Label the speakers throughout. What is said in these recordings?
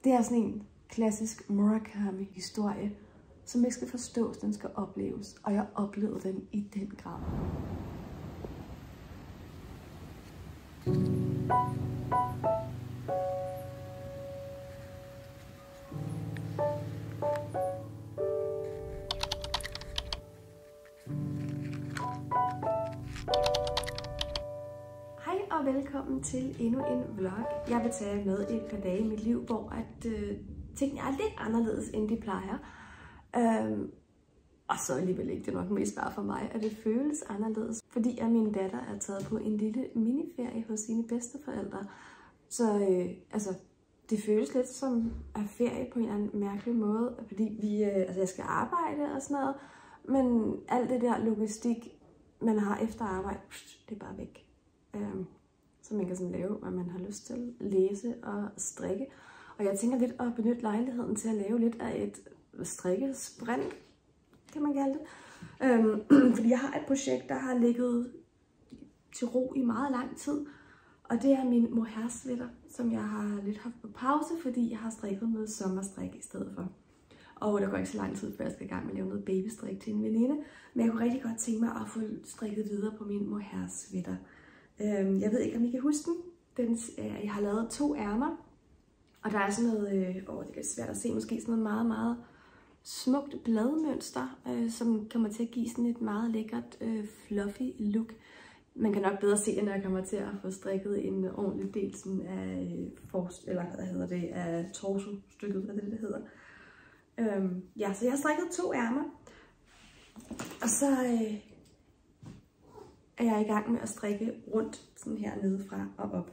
Speaker 1: Det er sådan en klassisk Murakami-historie, som ikke skal forstås, den skal opleves. Og jeg oplevede den i den grad. Hej og velkommen til endnu en vlog. Jeg vil tage med et par dage i mit liv, hvor tingene er lidt anderledes, end de plejer. Og så alligevel ikke, det er nok mest bare for mig, at det føles anderledes, fordi at min datter er taget på en lille miniferie hos sine bedsteforældre. Så det føles lidt som at ferie på en eller anden mærkelig måde, fordi jeg skal arbejde og sådan noget, men alt det der logistik, man har efter arbejde, det er bare væk. Så man kan sådan lave, hvad man har lyst til, læse og strikke. Og jeg tænker lidt at benytte lejligheden til at lave lidt af et strikkesprint, kan man kalde det. Fordi jeg har et projekt, der har ligget til ro i meget lang tid. Og det er min mohair-sweater, som jeg har lidt haft på pause, fordi jeg har strikket noget sommerstrik i stedet for. Og der går ikke så lang tid, før jeg skal i gang med at lave noget babystrik til en veninde. Men jeg kunne rigtig godt tænke mig at få strikket videre på min mohair-sweater. Jeg ved ikke, om I kan huske den. Jeg har lavet 2 ærmer. Og der er sådan noget, det er svært at se, måske sådan noget meget, meget smukt bladmønster, som kommer til at give sådan et meget lækkert, fluffy look. Man kan nok bedre se det, når jeg kommer til at få strikket en ordentlig del sådan af af torso-stykket, hvad det hedder. Så jeg har strikket 2 ærmer, og så er jeg i gang med at strikke rundt sådan her nedefra og op.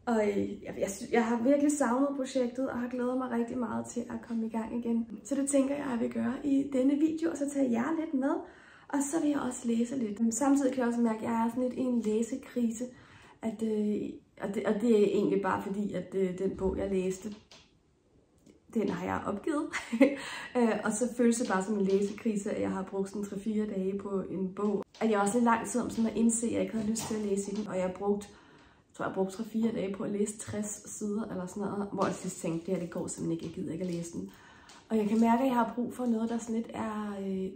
Speaker 1: Og jeg har virkelig savnet projektet og har glædet mig rigtig meget til at komme i gang igen. Så det tænker jeg, at jeg vil gøre i denne video, og så tager jeg lidt med. Og så vil jeg også læse lidt. Samtidig kan jeg også mærke, at jeg er sådan lidt i en læsekrise. Og det er egentlig bare fordi, at den bog, jeg læste, den har jeg opgivet. Og så føles det bare som en læsekrise, at jeg har brugt sådan 3-4 dage på en bog. At jeg også lidt lang tid om sådan at indse, at jeg ikke havde lyst til at læse i den. Og jeg har brugt 3-4 dage på at læse 60 sider eller sådan noget. Hvor jeg sidst tænkte, det går simpelthen ikke, jeg gider ikke at læse den. Og jeg kan mærke, at jeg har brug for noget, der sådan lidt er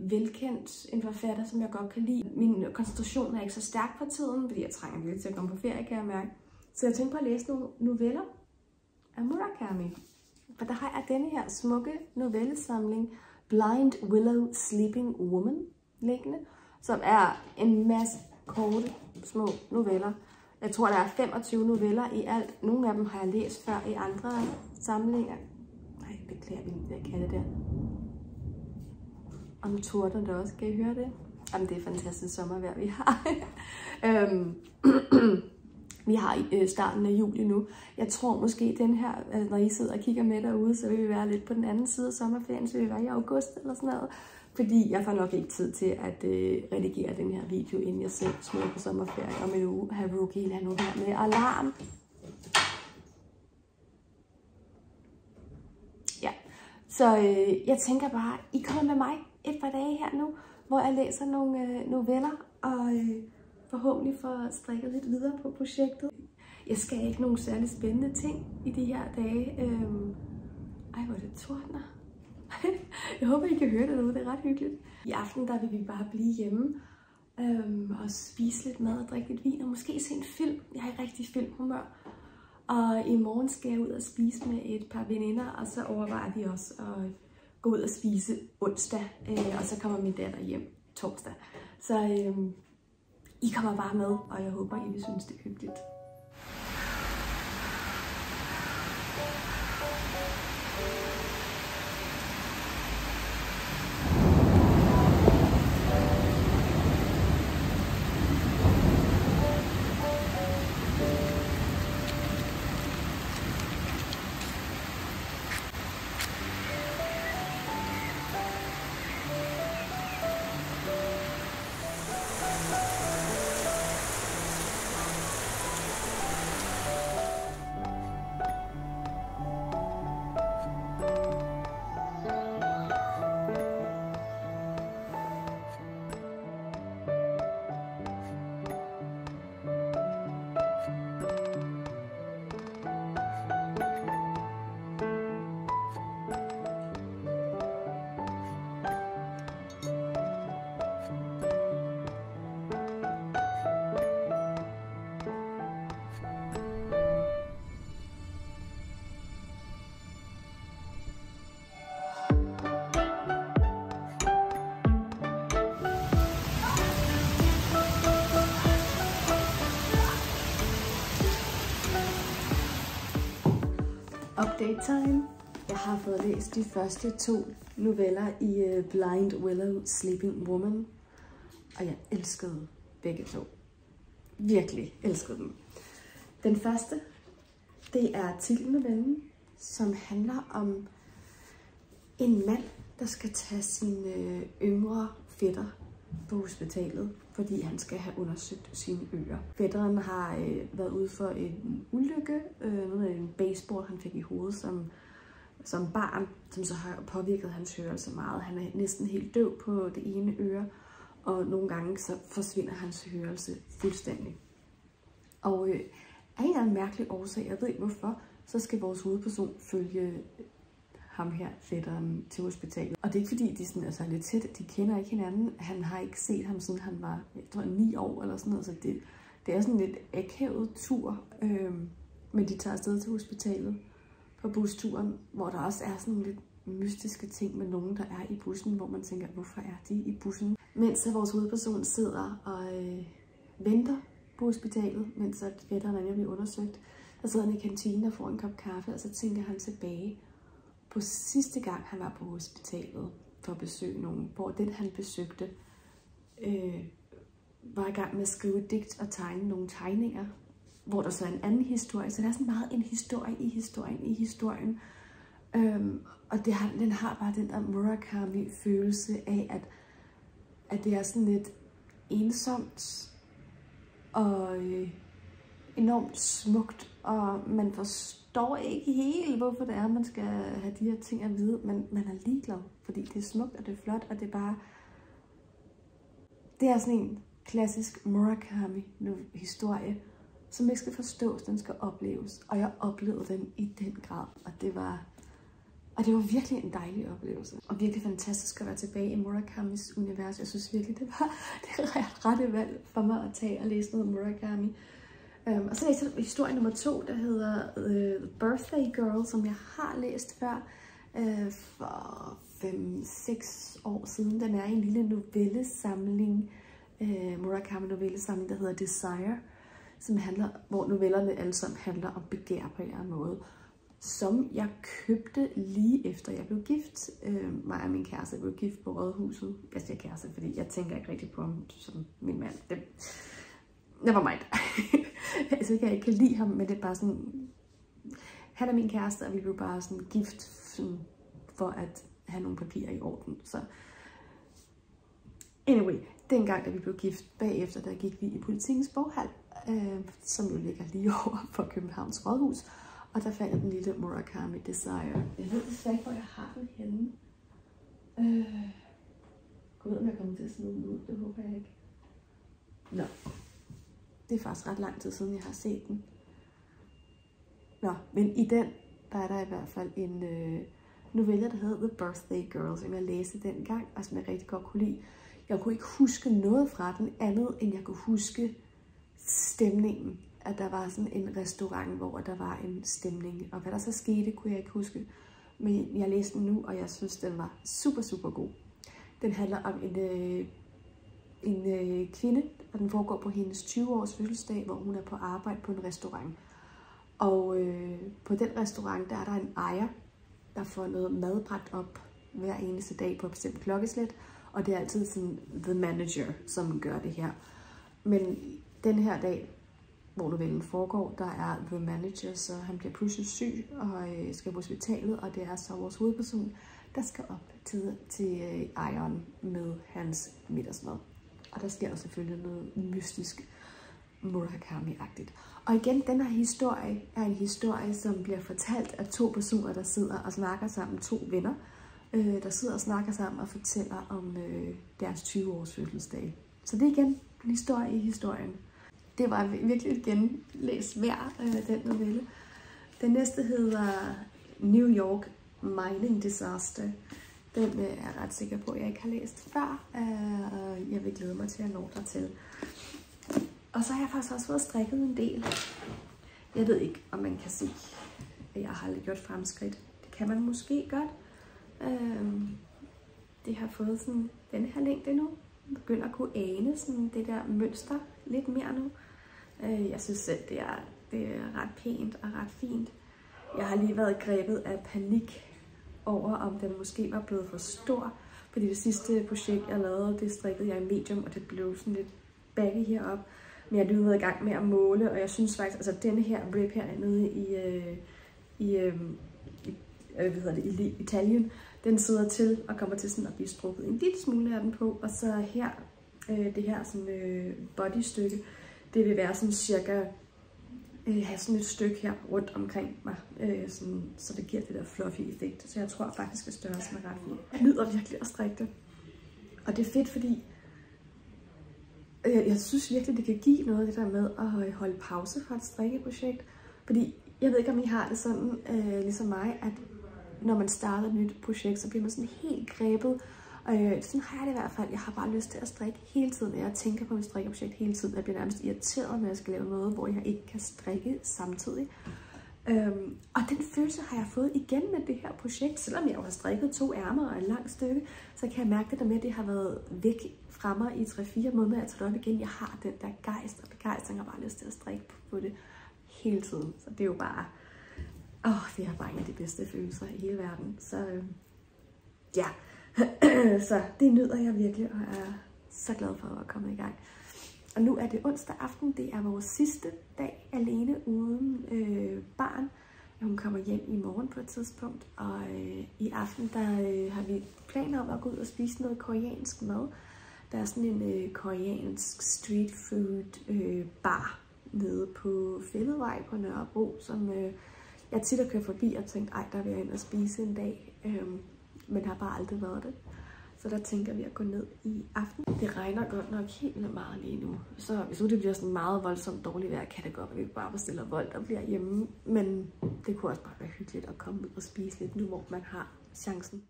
Speaker 1: velkendt. En forfatter, som jeg godt kan lide. Min koncentration er ikke så stærk for tiden, fordi jeg trænger lidt til at komme på ferie, kan jeg mærke. Så jeg tænkte på at læse nogle noveller af Murakami. For der har jeg denne her smukke novellesamling, Blind Willow Sleeping Woman, liggende, som er en masse korte, små noveller. Jeg tror, der er 25 noveller i alt. Nogle af dem har jeg læst før i andre samlinger. Nej, beklager vi den der katte der. Og nu tordner der også. Kan I høre det? Jamen, det er fantastisk sommervejr, vi har. Vi har i starten af juli nu. Jeg tror måske, den her, når I sidder og kigger med derude, så vil vi være lidt på den anden side af sommerferien, så vil vi være i august eller sådan noget. Fordi jeg får nok ikke tid til at redigere den her video, inden jeg selv smutter på sommerferie. Og med nu have Rookie lade nu her med alarm. Ja, så jeg tænker bare, I kommer med mig et par dage her nu, hvor jeg læser nogle noveller og forhåbentlig får strikket lidt videre på projektet. Jeg skal ikke nogen særlig spændende ting i de her dage. Hvor det tordner. Jeg håber, I kan høre det derude. Det er ret hyggeligt. I aften der vil vi bare blive hjemme og spise lidt mad og drikke lidt vin og måske se en film. Jeg har ikke rigtig filmhumør. Og i morgen skal jeg ud og spise med et par veninder, og så overvejer vi også at gå ud og spise onsdag, og så kommer min datter hjem torsdag. Så I kommer bare med, og jeg håber, I vil synes, det er hyggeligt. Update time. Jeg har fået læst de første 2 noveller i Blind Willow Sleeping Woman, og jeg elskede begge 2. Virkelig elskede dem. Den første, det er titelnovellen, som handler om en mand, der skal tage sine yngre fætter på hospitalet, fordi han skal have undersøgt sine ører. Fætteren har været ude for en ulykke, noget af en baseball, han fik i hovedet som barn, som så har påvirket hans hørelse meget. Han er næsten helt døv på det ene øre, og nogle gange så forsvinder hans hørelse fuldstændig. Og af en eller anden mærkelig årsag, jeg ved ikke hvorfor, så skal vores hovedperson følge ham her, fætteren, til hospitalet. Og det er ikke fordi, de sådan, altså, er lidt tæt, de kender ikke hinanden. Han har ikke set ham, siden han var, jeg tror, 9 år eller sådan noget, så det er sådan lidt akavet tur. Men de tager afsted til hospitalet på busturen, hvor der også er sådan lidt mystiske ting med nogen, der er i bussen, hvor man tænker, hvorfor er de i bussen? Mens vores hovedperson sidder og venter på hospitalet, mens fætteren er ved at blive undersøgt, der sidder han i kantinen og får en kop kaffe, og så tænker han tilbage på sidste gang, han var på hospitalet for at besøge nogen, hvor den han besøgte var i gang med at skrive et digt og tegne nogle tegninger, hvor der så er en anden historie. Så der er sådan meget en historie i historien i historien. Og den har bare den der Murakami-følelse af, at det er sådan lidt ensomt og enormt smukt, og man forstår ikke helt, hvorfor det er, man skal have de her ting at vide, men man er ligeglad, fordi det er smukt, og det er flot, og det er bare... Det er sådan en klassisk Murakami-historie, som ikke skal forstås, den skal opleves. Og jeg oplevede den i den grad, og det var virkelig en dejlig oplevelse. Og virkelig fantastisk at være tilbage i Murakamis univers. Jeg synes virkelig, det var det rette valg for mig at tage og læse noget Murakami. Og så læste jeg historie nummer 2, der hedder The Birthday Girl, som jeg har læst før for 5-6 år siden. Den er en lille novellesamling, Murakami-novellesamling, der hedder Desire, som handler, hvor novellerne alle sammen handler om begær på en eller anden måde, som jeg købte lige efter jeg blev gift. Mig og min kæreste blev gift på Rådhuset. Jeg siger kæreste, fordi jeg tænker ikke rigtig på ham som min mand. Never mind. Altså ikke, jeg ikke kan lide ham, men det er bare sådan... Han er min kæreste, og vi blev bare sådan gift sådan, for at have nogle papirer i orden. Så anyway, dengang da vi blev gift, bagefter der gik vi i Politikens Boghal, som jo ligger lige over for Københavns Rådhus. Og der fandt jeg den lille Murakami Desire. Jeg ved desværre ikke, hvor jeg har den henne. Gud ved, om jeg kommer til at smide den ud. Det håber jeg ikke. Nå. Det er faktisk ret lang tid siden, jeg har set den. Nå, men i den, der er der i hvert fald en novelle, der hedder The Birthday Girl, som jeg læste dengang, og som jeg rigtig godt kunne lide. Jeg kunne ikke huske noget fra den, andet end jeg kunne huske stemningen. At der var sådan en restaurant, hvor der var en stemning. Og hvad der så skete, kunne jeg ikke huske. Men jeg læste den nu, og jeg synes, den var super, super god. Den handler om en kvinde, og den foregår på hendes 20-års fødselsdag, hvor hun er på arbejde på en restaurant. Og på den restaurant, der er der en ejer, der får noget mad bragt op hver eneste dag på et bestemt klokkeslæt. Og det er altid sådan the manager, som gør det her. Men den her dag, hvor novellen foregår, der er the manager, så han bliver pludselig syg og skal på hospitalet, og det er så vores hovedperson, der skal op til ejeren med hans middagsmad. Og der sker jo selvfølgelig noget mystisk Murakami-agtigt. Og igen, den her historie er en historie, som bliver fortalt af 2 personer, der sidder og snakker sammen, 2 venner, der sidder og snakker sammen og fortæller om deres 20-års fødselsdag. Så det er igen en historie i historien. Det var virkelig igen læst værd, den novelle. Den næste hedder New York Mining Disaster. Den er jeg ret sikker på, at jeg ikke har læst før. Jeg vil glæde mig til at nå dertil. Og så har jeg faktisk også fået strikket en del. Jeg ved ikke, om man kan sige, at jeg har gjort fremskridt. Det kan man måske godt. Det har fået sådan den her længde nu. Jeg begynder at kunne ane sådan det der mønster lidt mere nu. Jeg synes selv, det er ret pænt og ret fint. Jeg har lige været grebet af panik over, om den måske var blevet for stor. Fordi det sidste projekt, jeg lavede, det strikkede jeg i medium, og det blev sådan lidt baggy heroppe. Men jeg har lige været i gang med at måle, og jeg synes faktisk, altså denne her rib her nede i Italien, den sidder til og kommer til sådan at blive strukket en lille smule af den på. Og så her, det her sådan bodystykke, det vil være sådan cirka, have sådan et stykke her rundt omkring mig, sådan, så det giver det der fluffy effekt. Så jeg tror faktisk, at størrelsen er ret fin. Jeg nyder virkelig at strikke det. Og det er fedt, fordi jeg synes virkelig, det kan give noget, det der med at holde pause fra et strikkeprojekt. Fordi jeg ved ikke, om I har det sådan, ligesom mig, at når man starter et nyt projekt, så bliver man sådan helt grebet. Sådan har jeg det i hvert fald. Jeg har bare lyst til at strikke hele tiden. Jeg tænker på mit strikkeprojekt hele tiden. Jeg bliver nærmest irriteret, når jeg skal lave noget, hvor jeg ikke kan strikke samtidig. Og den følelse har jeg fået igen med det her projekt. Selvom jeg jo har strikket 2 ærmer og et langt stykke, så kan jeg mærke det der med, at det har været væk fra mig i 3-4 måneder. Jeg tager det op igen. Jeg har den der gejst og begejstring, og bare lyst til at strikke på det hele tiden. Så det er jo bare, det er bare en af de bedste følelser i hele verden. Så ja, så det nyder jeg virkelig, og er så glad for at komme i gang. Og nu er det onsdag aften. Det er vores sidste dag alene uden barn. Hun kommer hjem i morgen på et tidspunkt, og i aften der har vi planer om at gå ud og spise noget koreansk mad. Der er sådan en koreansk street food bar nede på Fælledvej på Nørrebro, som jeg tit har kørt forbi og tænkt, ej, der vil jeg ind og spise en dag, men har bare aldrig været det. Så der tænker vi at gå ned i aften. Det regner godt nok helt meget lige nu. Så hvis det bliver sådan meget voldsomt dårligt vejr, kan det godt, at vi bare bestiller Volt og bliver hjemme. Men det kunne også bare være hyggeligt at komme ud og spise lidt nu, hvor man har chancen.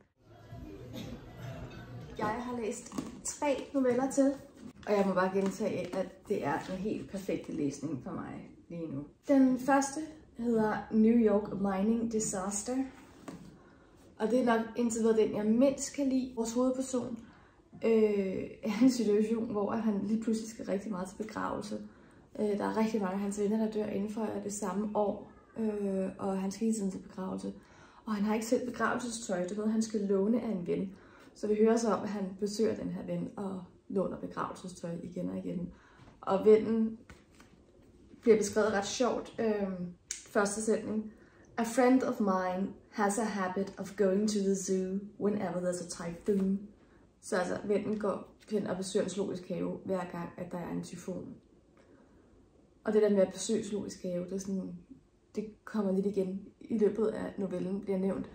Speaker 1: Jeg har læst 3 noveller til, og jeg må bare gentage, at det er en helt perfekt læsning for mig lige nu. Den første hedder New York Mining Disaster. Og det er nok indtil videre den, jeg mindst kan lide. Vores hovedperson er en situation, hvor han lige pludselig skal rigtig meget til begravelse. Der er rigtig mange af hans venner, der dør inden for det samme år, og han skal hele tiden til begravelse. Og han har ikke selv begravelsestøj, det er noget, han skal låne af en ven. Så vi hører så om, at han besøger den her ven og låner begravelsestøj igen og igen. Og vennen bliver beskrevet ret sjovt. Første sætning. A friend of mine has a habit of going to the zoo whenever there's a typhoon. Så altså, vennen går hen og besøger en zoologisk have, hver gang, at der er en tyfon. Og det der med at besøge zoologisk have, det er sådan, det kommer lidt igen i løbet af novellen, bliver nævnt.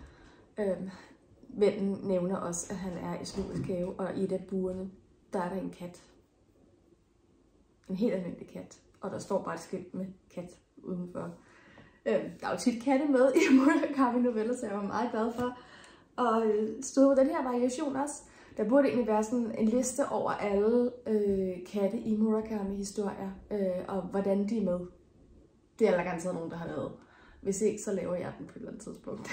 Speaker 1: Vennen nævner også, at han er i zoologisk have, og i et af burene, der er der en kat. En helt almindelig kat. Og der står bare et skilt med kat udenfor. Der er jo tit katte med i Murakami-noveller, så jeg var meget glad for. Og stod på den her variation også. Der burde egentlig være sådan en liste over alle katte i Murakami-historier, og hvordan de er med. Det er der garanteret nogen, der har lavet. Hvis ikke, så laver jeg den på et eller andet tidspunkt.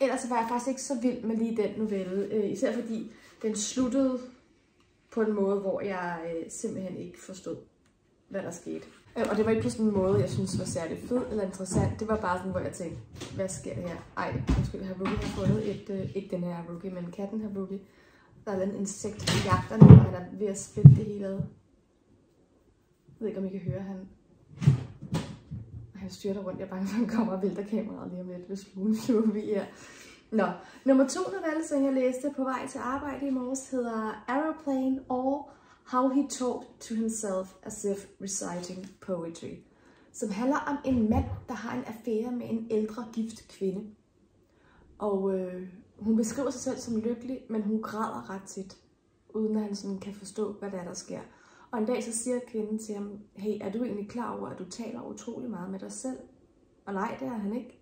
Speaker 1: Ellers var jeg faktisk ikke så vild med lige den novelle, især fordi den sluttede på en måde, hvor jeg simpelthen ikke forstod, hvad der skete. Og det var ikke på sådan en måde, jeg synes var særlig fed eller interessant. Det var bare sådan, hvor jeg tænkte, hvad sker der her? Ej, undskyld, Haruki har fundet et, ikke den her Haruki, men katten Haruki. Der er en insekt, der jagter den, og han er ved at splitte det hele ad. Jeg ved ikke, om I kan høre, han styrter rundt. Jeg er bange for, at han kommer og vælter kameraet lige om lidt, hvis lugen flyver forbi her. Nå, nummer 2 novelle, som jeg læste på vej til arbejde i morges, hedder Aeroplane or How He Talked to Himself as If Reciting Poetry, som handler om en mand, der har en affære med en ældre gift kvinde. Og hun beskriver sig selv som lykkelig, men hun græder ret tit, uden at han sådan kan forstå, hvad der sker. Og en dag så siger kvinden til ham, hey, er du egentlig klar over, at du taler utrolig meget med dig selv? Og nej, det er han ikke.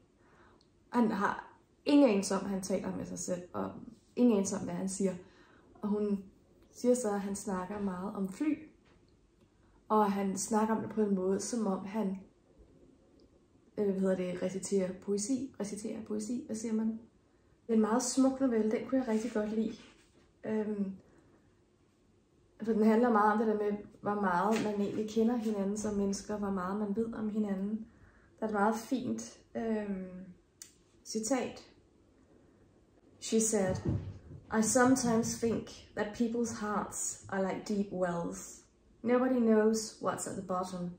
Speaker 1: Han har ingen anelse om, at han taler med sig selv, og ingen anelse om, hvad han siger. Og hun siger så, at han snakker meget om fly. Og han snakker om det på en måde, som om han reciterer poesi. Hvad siger man? Det er en meget smuk novelle, den kunne jeg rigtig godt lide. For den handler meget om det der med, hvor meget man egentlig kender hinanden som mennesker, hvor meget man ved om hinanden. Der er et meget fint Citat. She said, I sometimes think that people's hearts are like deep wells. Nobody knows what's at the bottom.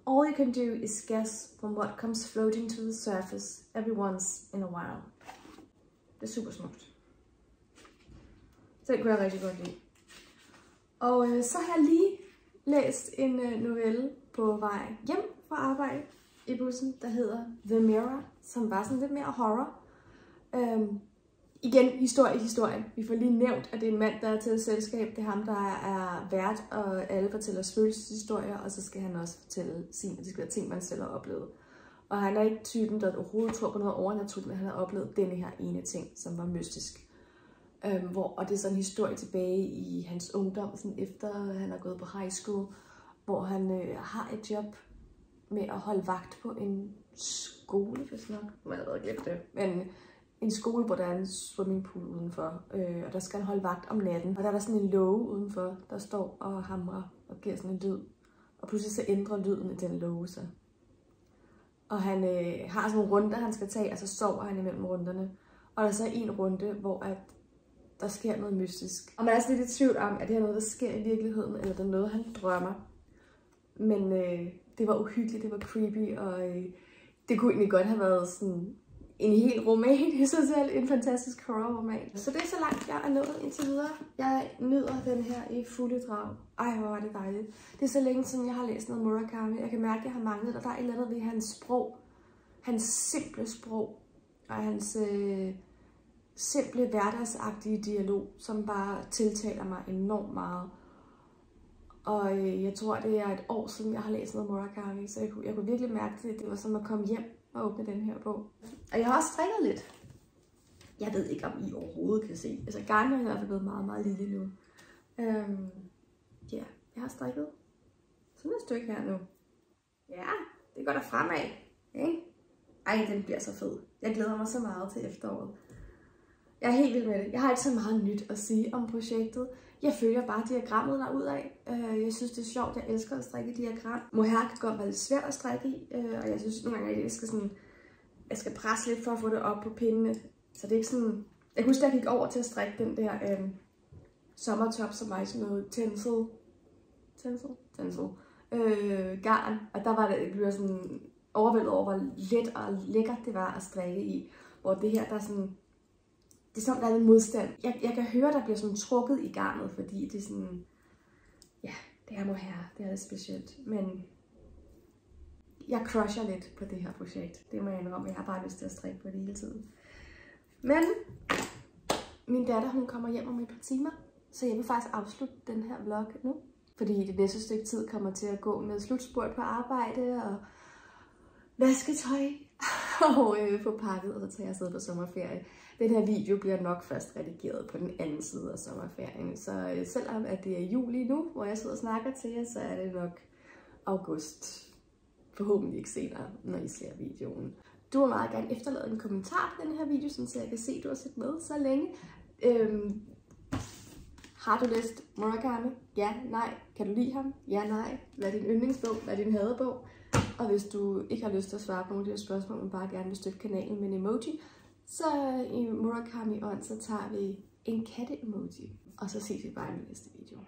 Speaker 1: All you can do is guess from what comes floating to the surface every once in a while. Det er super smukt. Så det kunne jeg rigtig godt lide. Og så har jeg lige læst en novelle på vej hjem fra arbejde i bussen, der hedder The Mirror, som var sådan lidt mere horror. Igen, historien. Vi får lige nævnt, at det er en mand, der er til et selskab. Det er ham, der er vært, og alle fortæller spøgelseshistorier, og så skal han også fortælle de skal være ting, man selv har oplevet. Og han er ikke typen, der overhovedet tror på noget overnaturligt, men han har oplevet denne her ene ting, som var mystisk. Og det er sådan en historie tilbage i hans ungdom, sådan efter han har gået på high school, hvor han har et job med at holde vagt på en skole, hvis nok. Man har allerede glemt det. Men en skole, hvor der er en swimmingpool udenfor, og der skal han holde vagt om natten. Og der er der sådan en låge udenfor, der står og hamrer og giver sådan en lyd. Og pludselig så ændrer lyden i den låge sig. Og han har sådan nogle runder, han skal tage, og så sover han imellem runderne. Og der er så en runde, hvor der sker noget mystisk. Og man er sådan lidt i tvivl om, at det er noget, der sker i virkeligheden, eller det er noget, han drømmer. Men det var uhyggeligt, det var creepy, og det kunne egentlig godt have været sådan en helt roman i sig selv, en fantastisk horror-roman. Så det er så langt, jeg er nået indtil videre. Jeg nyder den her i fulde drag. Ej, hvor var det dejligt. Det er så længe siden, jeg har læst noget Murakami. Jeg kan mærke, at jeg har manglet, og der er et eller andet ved hans sprog. Hans simple sprog, og hans simple hverdagsagtige dialog, som bare tiltaler mig enormt meget. Og jeg tror, det er et år siden, jeg har læst noget Murakami, så jeg kunne virkelig mærke det. Det var som at komme hjem og åbne den her bog. Og jeg har også strikket lidt. Jeg ved ikke, om I overhovedet kan se. Altså garnet er i hvert fald blevet meget, meget lille nu. Ja, jeg har strikket sådan et stykke her nu. Ja, det går der fremad. Ikke? Ej, den bliver så fed. Jeg glæder mig så meget til efteråret. Jeg er helt vild med det. Jeg har ikke så meget nyt at sige om projektet. Jeg følger bare diagrammet derudad. Jeg synes, det er sjovt. Jeg elsker at strikke diagram. Mohair kan godt være lidt svært at strikke i, og jeg synes nogle gange, at jeg skal presse lidt for at få det op på pindene. Så det er ikke sådan. Jeg husker, at jeg gik over til at strikke den der sommertop, som var sådan noget tencel garn, og der var det blev sådan overvældet over, hvor let og lækkert det var at strikke i. Hvor det her, der er sådan. Det er sådan, der er en modstand. Jeg kan høre, der bliver sådan trukket i garnet, fordi det er sådan. Ja, det er mohair. Det er lidt specielt. Men jeg crusher lidt på det her projekt. Det må jeg indrømme. Jeg har bare lyst til at strikke på det hele tiden. Men min datter, hun kommer hjem om et par timer. Så jeg vil faktisk afslutte den her vlog nu. Fordi det næste stykke tid kommer til at gå med slutspurt på arbejde og vasketøj. Og få pakket, og så tager jeg afsted på sommerferie. Den her video bliver nok først redigeret på den anden side af sommerferien. Så selvom at det er juli nu, hvor jeg sidder og snakker til jer, så er det nok august. Forhåbentlig ikke senere, når I ser videoen. Du må meget gerne efterlade en kommentar på den her video, så jeg kan se, at du har set med så længe. Har du læst Murakami? Ja, nej. Kan du lide ham? Ja, nej. Hvad er din yndlingsbog? Hvad er din hadebog? Og hvis du ikke har lyst til at svare på nogle af de her spørgsmål, men bare gerne vil støtte kanalen med en emoji, så i Murakami ånd, så tager vi en katte-emoji. Og så ses vi bare i min næste video.